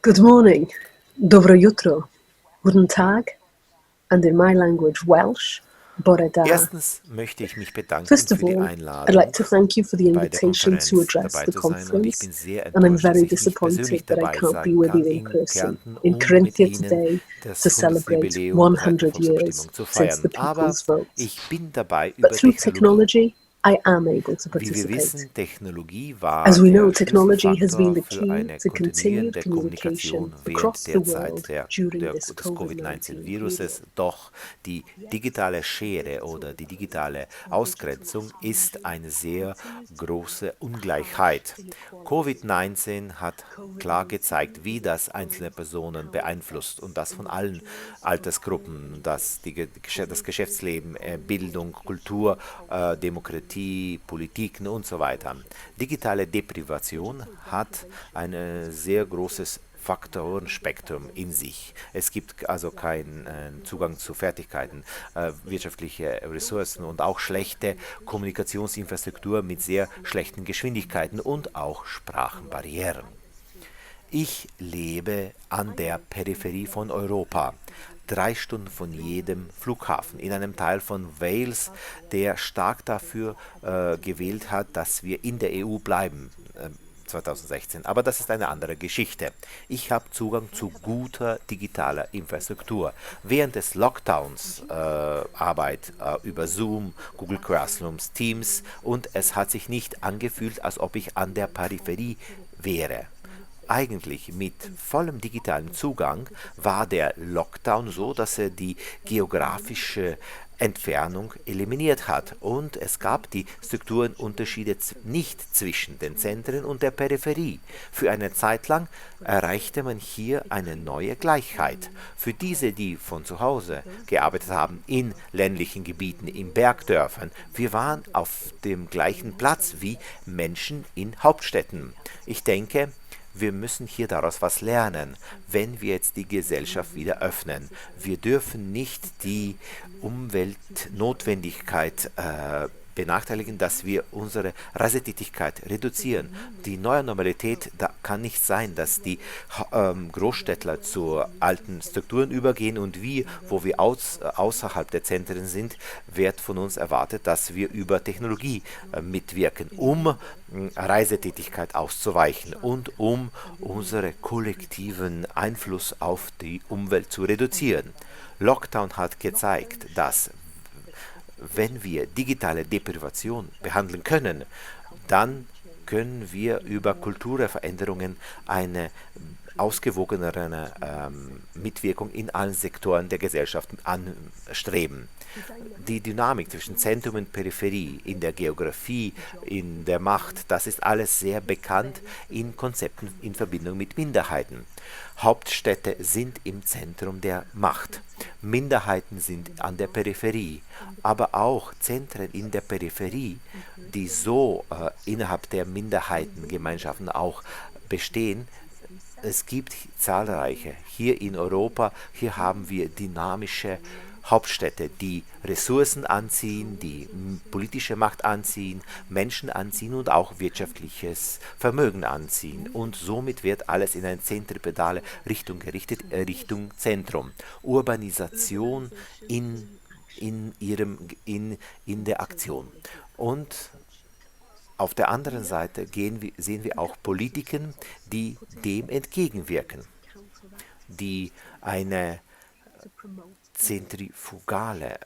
Good morning, dobro jutro, guten Tag, and in my language Welsh, bore da. Erstens möchte ich mich bedanken First of für die all, I'd like Einladung, to thank you for the bei der invitation to Konferenz address dabei the zu sein und ich conference, bin sehr and I'm enttäuscht, dass very ich nicht persönlich disappointed that I dabei can't be sein with kann you in in person Kärnten, in um mit Corinthia Ihnen today to das celebrate Hundertsjubiläum der 100 years Volksabstimmung zu since the feiern. Aber people's vote. ich bin dabei But über through Technologie. technology, I am able to Wie wir participate. wissen, Technologie war As we know, der technology has been Schlüsselfaktor the für key eine to continued kontinuierende communication Kommunikation während across the der Zeit world during this des COVID-19 period. Covid-19-Viruses. Doch die digitale Schere oder die digitale Ausgrenzung ist eine sehr große Ungleichheit. Covid-19 hat klar gezeigt, wie das einzelne Personen beeinflusst und das von allen Altersgruppen, das Geschäftsleben, Bildung, Kultur, Demokratie, Politiken und so weiter. Digitale Deprivation hat ein sehr großes Faktorenspektrum in sich. Es gibt also keinen Zugang zu Fertigkeiten, wirtschaftliche Ressourcen und auch schlechte Kommunikationsinfrastruktur mit sehr schlechten Geschwindigkeiten und auch Sprachenbarrieren. Ich lebe an der Peripherie von Europa, 3 Stunden von jedem Flughafen, in einem Teil von Wales, der stark dafür gewählt hat, dass wir in der EU bleiben. 2016. Aber das ist eine andere Geschichte. Ich habe Zugang zu guter digitaler Infrastruktur. Während des Lockdowns Arbeit über Zoom, Google Classrooms, Teams und es hat sich nicht angefühlt, als ob ich an der Peripherie wäre. Eigentlich mit vollem digitalen Zugang war der Lockdown so, dass er die geografische Entfernung eliminiert hat und es gab die Strukturenunterschiede nicht zwischen den Zentren und der Peripherie. Für eine Zeit lang erreichte man hier eine neue Gleichheit. Für diese, die von zu Hause gearbeitet haben, in ländlichen Gebieten, in Bergdörfern, wir waren auf dem gleichen Platz wie Menschen in Hauptstädten. Ich denke, wir müssen hier daraus was lernen, wenn wir jetzt die Gesellschaft wieder öffnen. Wir dürfen nicht die Umweltnotwendigkeit benachteiligen, dass wir unsere Reisetätigkeit reduzieren. Die neue Normalität da kann nicht sein, dass die Großstädtler zu alten Strukturen übergehen und wir, wo wir außerhalb der Zentren sind, wird von uns erwartet, dass wir über Technologie mitwirken, um Reisetätigkeit auszuweichen und um unseren kollektiven Einfluss auf die Umwelt zu reduzieren. Lockdown hat gezeigt, dass wenn wir digitale Deprivation behandeln können, dann können wir über Kulturveränderungen eine ausgewogenere Mitwirkung in allen Sektoren der Gesellschaft anstreben. Die Dynamik zwischen Zentrum und Peripherie, in der Geografie, in der Macht, das ist alles sehr bekannt in Konzepten in Verbindung mit Minderheiten. Hauptstädte sind im Zentrum der Macht. Minderheiten sind an der Peripherie, aber auch Zentren in der Peripherie, die so innerhalb der Minderheitengemeinschaften auch bestehen. Es gibt zahlreiche. Hier in Europa, hier haben wir dynamische Hauptstädte, die Ressourcen anziehen, die politische Macht anziehen, Menschen anziehen und auch wirtschaftliches Vermögen anziehen. Und somit wird alles in eine zentripetale Richtung gerichtet, Richtung Zentrum. Urbanisation in der Aktion. Und auf der anderen Seite sehen wir auch Politiken, die dem entgegenwirken, die eine zentrifugale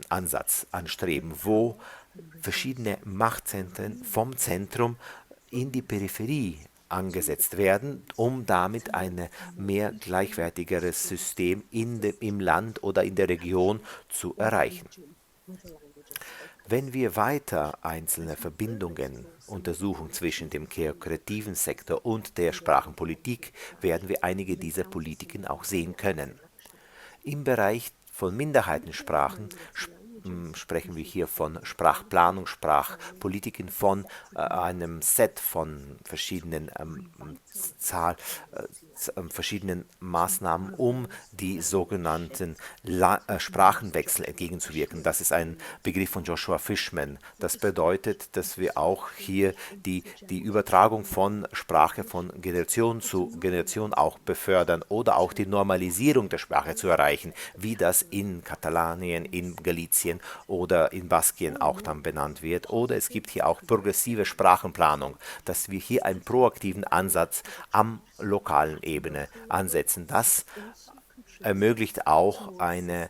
Ansatz anstreben, wo verschiedene Machtzentren vom Zentrum in die Peripherie angesetzt werden, um damit ein mehr gleichwertigeres System im Land oder in der Region zu erreichen. Wenn wir weiter einzelne Verbindungen untersuchen zwischen dem kreativen Sektor und der Sprachenpolitik, werden wir einige dieser Politiken auch sehen können. Im Bereich von Minderheitensprachen sprechen wir hier von Sprachplanung, Sprachpolitiken, von einem Set von verschiedenen verschiedenen Maßnahmen, um die sogenannten Sprachenwechsel entgegenzuwirken. Das ist ein Begriff von Joshua Fishman. Das bedeutet, dass wir auch hier die Übertragung von Sprache von Generation zu Generation auch befördern oder auch die Normalisierung der Sprache zu erreichen, wie das in Katalanien, in Galicien oder in Baskien auch dann benannt wird. Oder es gibt hier auch progressive Sprachenplanung, dass wir hier einen proaktiven Ansatz am lokalen Ebene ansetzen. Das ermöglicht auch eine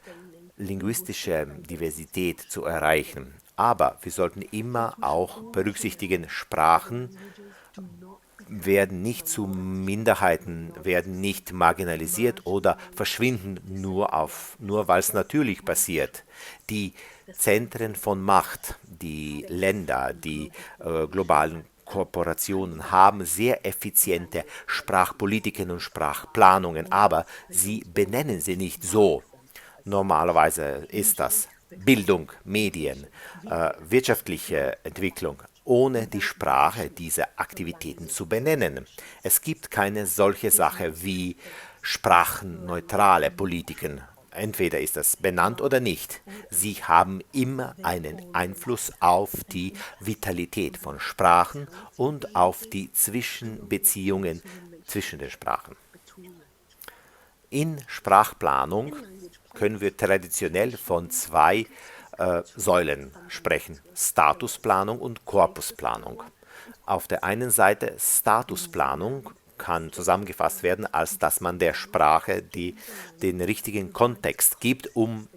linguistische Diversität zu erreichen. Aber wir sollten immer auch berücksichtigen, Sprachen werden nicht zu Minderheiten, werden nicht marginalisiert oder verschwinden nur weil es natürlich passiert. Die Zentren von Macht, die Länder, die globalen Korporationen haben sehr effiziente Sprachpolitiken und Sprachplanungen, aber sie benennen sie nicht so. Normalerweise ist das Bildung, Medien, wirtschaftliche Entwicklung, ohne die Sprache diese Aktivitäten zu benennen. Es gibt keine solche Sache wie sprachenneutrale Politiken. Entweder ist das benannt oder nicht. Sie haben immer einen Einfluss auf die Vitalität von Sprachen und auf die Zwischenbeziehungen zwischen den Sprachen. In Sprachplanung können wir traditionell von zwei Säulen sprechen: Statusplanung und Korpusplanung. Auf der einen Seite Statusplanung kann zusammengefasst werden, als dass man der Sprache den richtigen Kontext gibt, um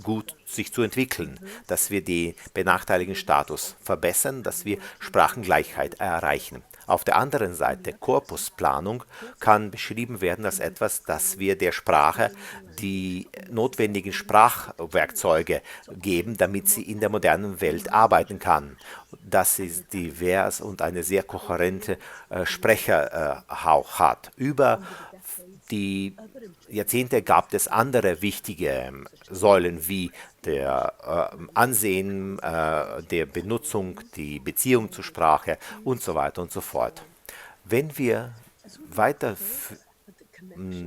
gut sich zu entwickeln, dass wir den benachteiligten Status verbessern, dass wir Sprachengleichheit erreichen. Auf der anderen Seite, Korpusplanung kann beschrieben werden als etwas, dass wir der Sprache die notwendigen Sprachwerkzeuge geben, damit sie in der modernen Welt arbeiten kann. Dass sie divers und eine sehr kohärente Sprecherhauch hat. Über die Jahrzehnte gab es andere wichtige Säulen wie der Ansehen, der Benutzung, die Beziehung zur Sprache und so weiter und so fort. Wenn wir weiter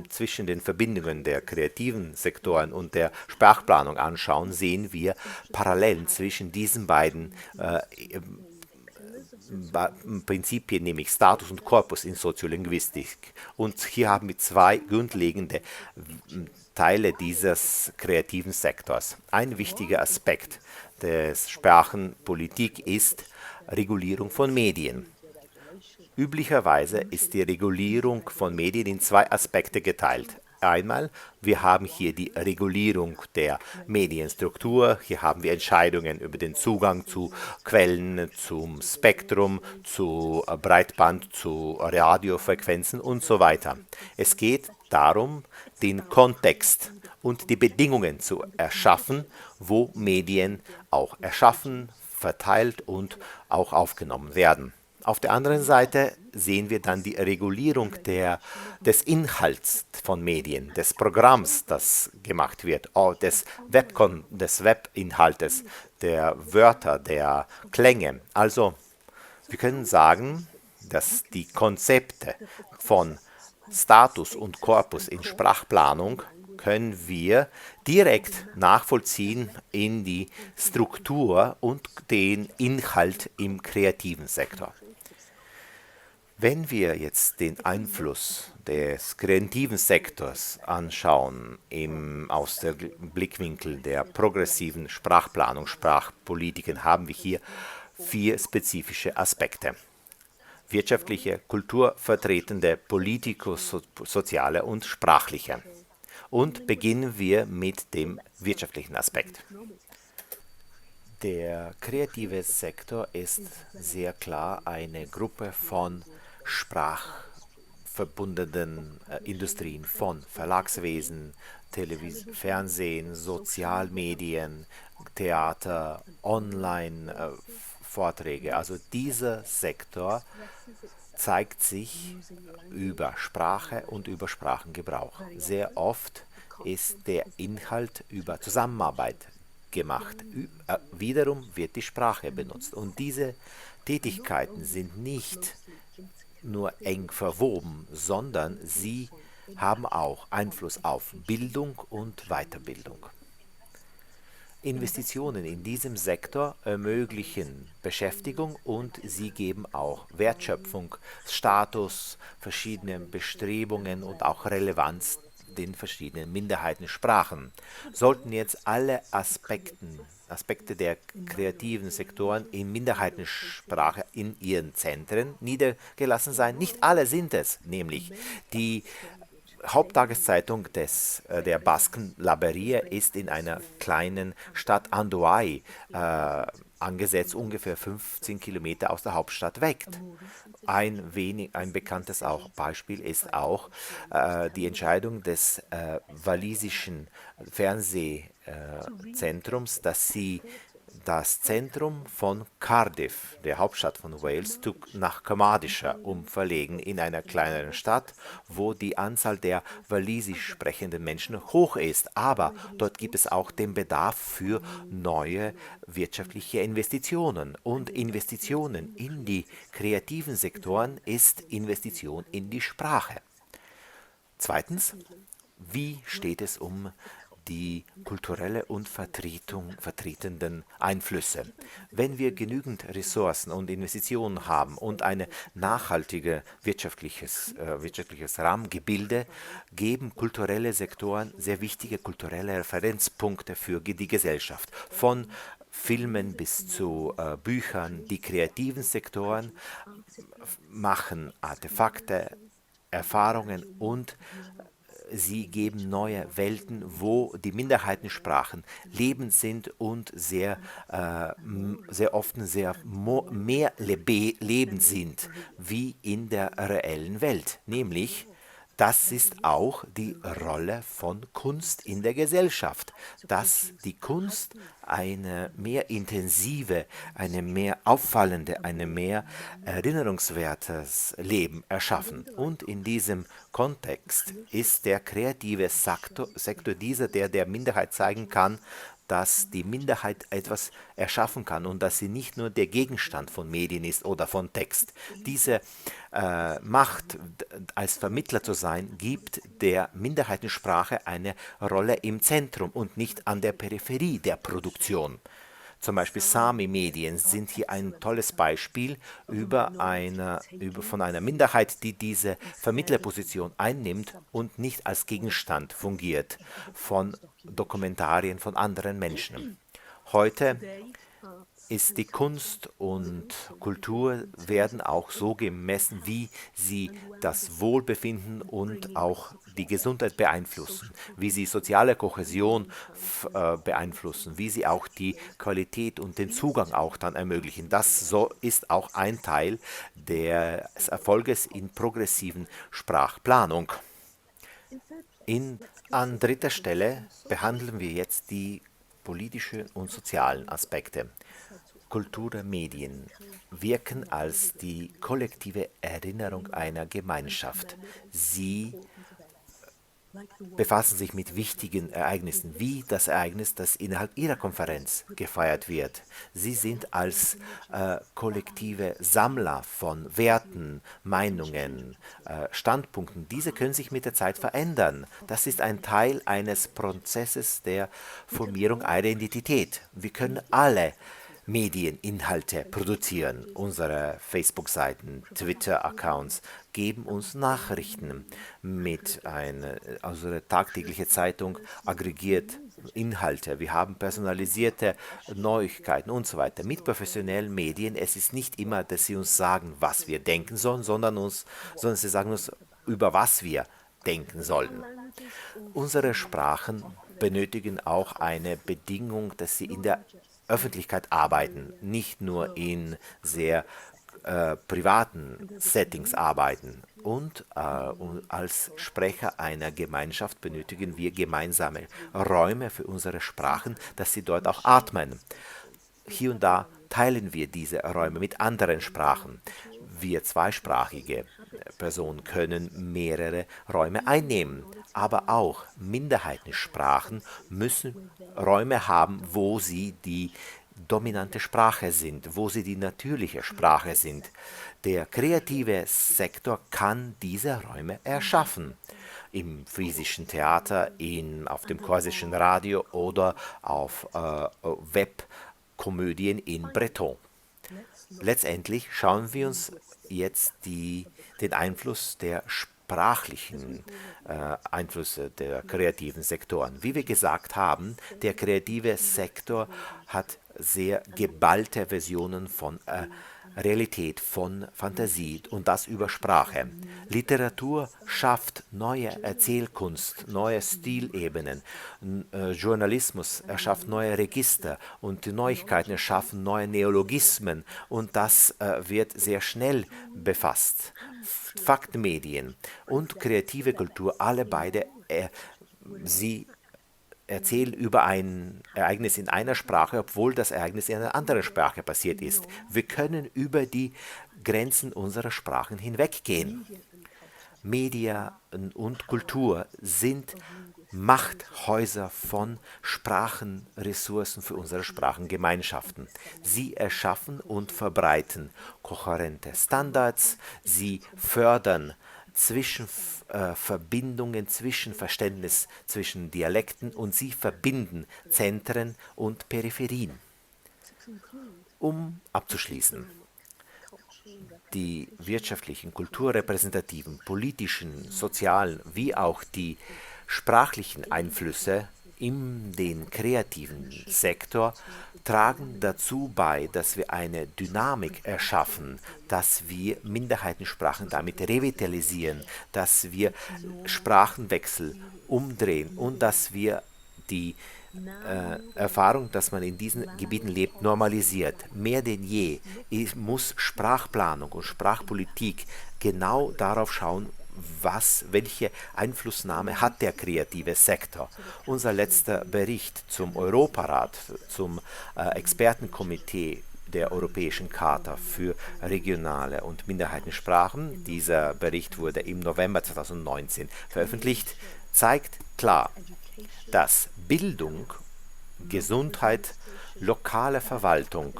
zwischen den Verbindungen der kreativen Sektoren und der Sprachplanung anschauen, sehen wir Parallelen zwischen diesen beiden Prinzipien, nämlich Status und Korpus in Soziolinguistik. Und hier haben wir zwei grundlegende Teile dieses kreativen Sektors. Ein wichtiger Aspekt der Sprachenpolitik ist Regulierung von Medien. Üblicherweise ist die Regulierung von Medien in zwei Aspekte geteilt. Einmal, wir haben hier die Regulierung der Medienstruktur, hier haben wir Entscheidungen über den Zugang zu Quellen, zum Spektrum, zu Breitband, zu Radiofrequenzen und so weiter. Es geht darum, den Kontext und die Bedingungen zu erschaffen, wo Medien auch erschaffen, verteilt und auch aufgenommen werden. Auf der anderen Seite sehen wir dann die Regulierung des Inhalts von Medien, des Programms, das gemacht wird, des Webinhaltes, der Wörter, der Klänge. Also wir können sagen, dass die Konzepte von Status und Korpus in Sprachplanung können wir direkt nachvollziehen in die Struktur und den Inhalt im kreativen Sektor. Wenn wir jetzt den Einfluss des kreativen Sektors anschauen, aus dem Blickwinkel der progressiven Sprachplanung, Sprachpolitiken, haben wir hier 4 spezifische Aspekte: wirtschaftliche, kulturvertretende, politisch-soziale und sprachliche. Und beginnen wir mit dem wirtschaftlichen Aspekt. Der kreative Sektor ist sehr klar eine Gruppe von sprachverbundenen Industrien, von Verlagswesen, Fernsehen, Sozialmedien, Theater, Online-Vorträge. Also dieser Sektor zeigt sich über Sprache und über Sprachengebrauch. Sehr oft ist der Inhalt über Zusammenarbeit gemacht. Wiederum wird die Sprache benutzt. Und diese Tätigkeiten sind nicht nur eng verwoben, sondern sie haben auch Einfluss auf Bildung und Weiterbildung. Investitionen in diesem Sektor ermöglichen Beschäftigung und sie geben auch Wertschöpfung, Status, verschiedene Bestrebungen und auch Relevanz den verschiedenen Minderheitensprachen. Sollten jetzt alle Aspekte der kreativen Sektoren in Minderheitensprache in ihren Zentren niedergelassen sein? Nicht alle sind es, nämlich die Haupttageszeitung der Basken La Berria ist in einer kleinen Stadt Andoai angesetzt, ungefähr 15 Kilometer aus der Hauptstadt weg. Ein bekanntes Beispiel ist auch die Entscheidung des walisischen Fernsehzentrums, dass sie das Zentrum von Cardiff, der Hauptstadt von Wales, nach Carmarthenshire umverlegen, in einer kleineren Stadt, wo die Anzahl der walisisch sprechenden Menschen hoch ist. Aber dort gibt es auch den Bedarf für neue wirtschaftliche Investitionen. Und Investitionen in die kreativen Sektoren ist Investition in die Sprache. Zweitens, wie steht es um die kulturelle und vertretenden Einflüsse? Wenn wir genügend Ressourcen und Investitionen haben und ein nachhaltiges wirtschaftliches Rahmengebilde, geben kulturelle Sektoren sehr wichtige kulturelle Referenzpunkte für die Gesellschaft. Von Filmen bis zu Büchern, die kreativen Sektoren machen Artefakte, Erfahrungen und sie geben neue Welten, wo die Minderheitensprachen lebend sind und sehr oft mehr lebend sind wie in der reellen Welt. Nämlich, das ist auch die Rolle von Kunst in der Gesellschaft, dass die Kunst eine mehr intensive, eine mehr auffallende, eine mehr erinnerungswertes Leben erschaffen. Und in diesem Kontext ist der kreative Sektor dieser, der der Minderheit zeigen kann, dass die Minderheit etwas erschaffen kann und dass sie nicht nur der Gegenstand von Medien ist oder von Text. Diese Macht, als Vermittler zu sein, gibt der Minderheitensprache eine Rolle im Zentrum und nicht an der Peripherie der Produktion. Zum Beispiel Sami-Medien sind hier ein tolles Beispiel von einer Minderheit, die diese Vermittlerposition einnimmt und nicht als Gegenstand fungiert von Dokumentarien von anderen Menschen. Heute ist die Kunst und Kultur werden auch so gemessen, wie sie das Wohlbefinden und auch die Gesundheit beeinflussen, wie sie soziale Kohäsion beeinflussen, wie sie auch die Qualität und den Zugang auch dann ermöglichen. Das ist auch ein Teil des Erfolges in progressiven Sprachplanung. An dritter Stelle behandeln wir jetzt die politischen und sozialen Aspekte. Kulturmedien wirken als die kollektive Erinnerung einer Gemeinschaft. Sie befassen sich mit wichtigen Ereignissen, wie das Ereignis, das innerhalb ihrer Konferenz gefeiert wird. Sie sind als kollektive Sammler von Werten, Meinungen, Standpunkten. Diese können sich mit der Zeit verändern. Das ist ein Teil eines Prozesses der Formierung einer Identität. Wir können alle Medieninhalte produzieren. Unsere Facebook-Seiten, Twitter-Accounts geben uns Nachrichten unsere tagtägliche Zeitung aggregiert Inhalte. Wir haben personalisierte Neuigkeiten und so weiter. Mit professionellen Medien, es ist nicht immer, dass sie uns sagen, was wir denken sollen, sondern sie sagen uns, über was wir denken sollen. Unsere Sprachen benötigen auch eine Bedingung, dass sie in der Öffentlichkeit arbeiten, nicht nur in sehr privaten Settings arbeiten. Und als Sprecher einer Gemeinschaft benötigen wir gemeinsame Räume für unsere Sprachen, dass sie dort auch atmen. Hier und da teilen wir diese Räume mit anderen Sprachen. Wir Zweisprachige Personen können mehrere Räume einnehmen. Aber auch Minderheitensprachen müssen Räume haben, wo sie die dominante Sprache sind, wo sie die natürliche Sprache sind. Der kreative Sektor kann diese Räume erschaffen. Im friesischen Theater, auf dem korsischen Radio oder auf Webkomödien in Breton. Letztendlich schauen wir uns jetzt den Einfluss der sprachlichen Einflüsse der kreativen Sektoren. Wie wir gesagt haben, der kreative Sektor hat sehr geballte Versionen von Realität, von Fantasie und das über Sprache. Literatur schafft neue Erzählkunst, neue Stilebenen. Journalismus erschafft neue Register und die Neuigkeiten erschaffen neue Neologismen und das wird sehr schnell befasst. Faktenmedien und kreative Kultur, alle beide, sie erzählen über ein Ereignis in einer Sprache, obwohl das Ereignis in einer anderen Sprache passiert ist. Wir können über die Grenzen unserer Sprachen hinweggehen. Medien und Kultur sind Machthäuser von Sprachenressourcen für unsere Sprachengemeinschaften. Sie erschaffen und verbreiten kohärente Standards, sie fördern Verbindungen, Zwischenverständnis zwischen Dialekten und sie verbinden Zentren und Peripherien. Um abzuschließen, die wirtschaftlichen, kulturrepräsentativen, politischen, sozialen wie auch die sprachlichen Einflüsse in den kreativen Sektor tragen dazu bei, dass wir eine Dynamik erschaffen, dass wir Minderheitensprachen damit revitalisieren, dass wir Sprachenwechsel umdrehen und dass wir die Erfahrung, dass man in diesen Gebieten lebt, normalisiert. Mehr denn je muss Sprachplanung und Sprachpolitik genau darauf schauen, welche Einflussnahme hat der kreative Sektor. Unser letzter Bericht zum Europarat, zum Expertenkomitee der Europäischen Charta für regionale und Minderheitensprachen, dieser Bericht wurde im November 2019 veröffentlicht, zeigt klar, dass Bildung, Gesundheit, lokale Verwaltung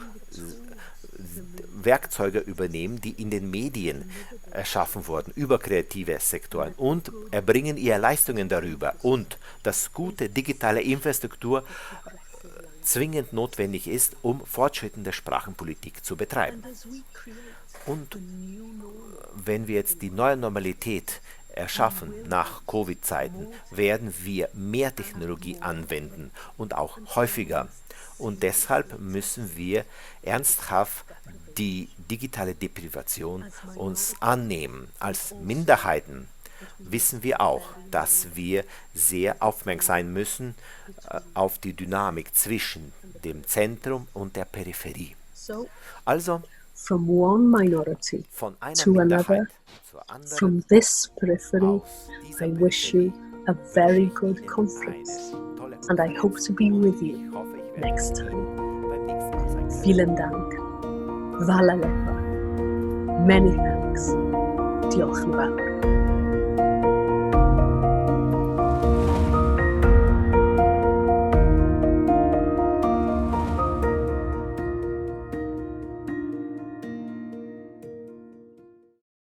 Werkzeuge übernehmen, die in den Medien erschaffen wurden über kreative Sektoren und erbringen ihre Leistungen darüber und dass gute digitale Infrastruktur zwingend notwendig ist, um fortschrittende Sprachenpolitik zu betreiben. Und wenn wir jetzt die neue Normalität erschaffen nach Covid-Zeiten, werden wir mehr Technologie anwenden und auch häufiger. Und deshalb müssen wir ernsthaft die digitale Deprivation uns annehmen. Als Minderheiten wissen wir auch, dass wir sehr aufmerksam sein müssen auf die Dynamik zwischen dem Zentrum und der Peripherie. Also from one minority von einer to another, Minderheit zur anderen, from this periphery, aus dieser I wish you Peripherie a very wünsche ich good Ihnen conference, eine tolle and I hope to be with Ich you hoffe, ich werde next time. beim nächsten Mal sein können. Vielen Dank. Vala lepa. Many thanks. Diolch yn fawr.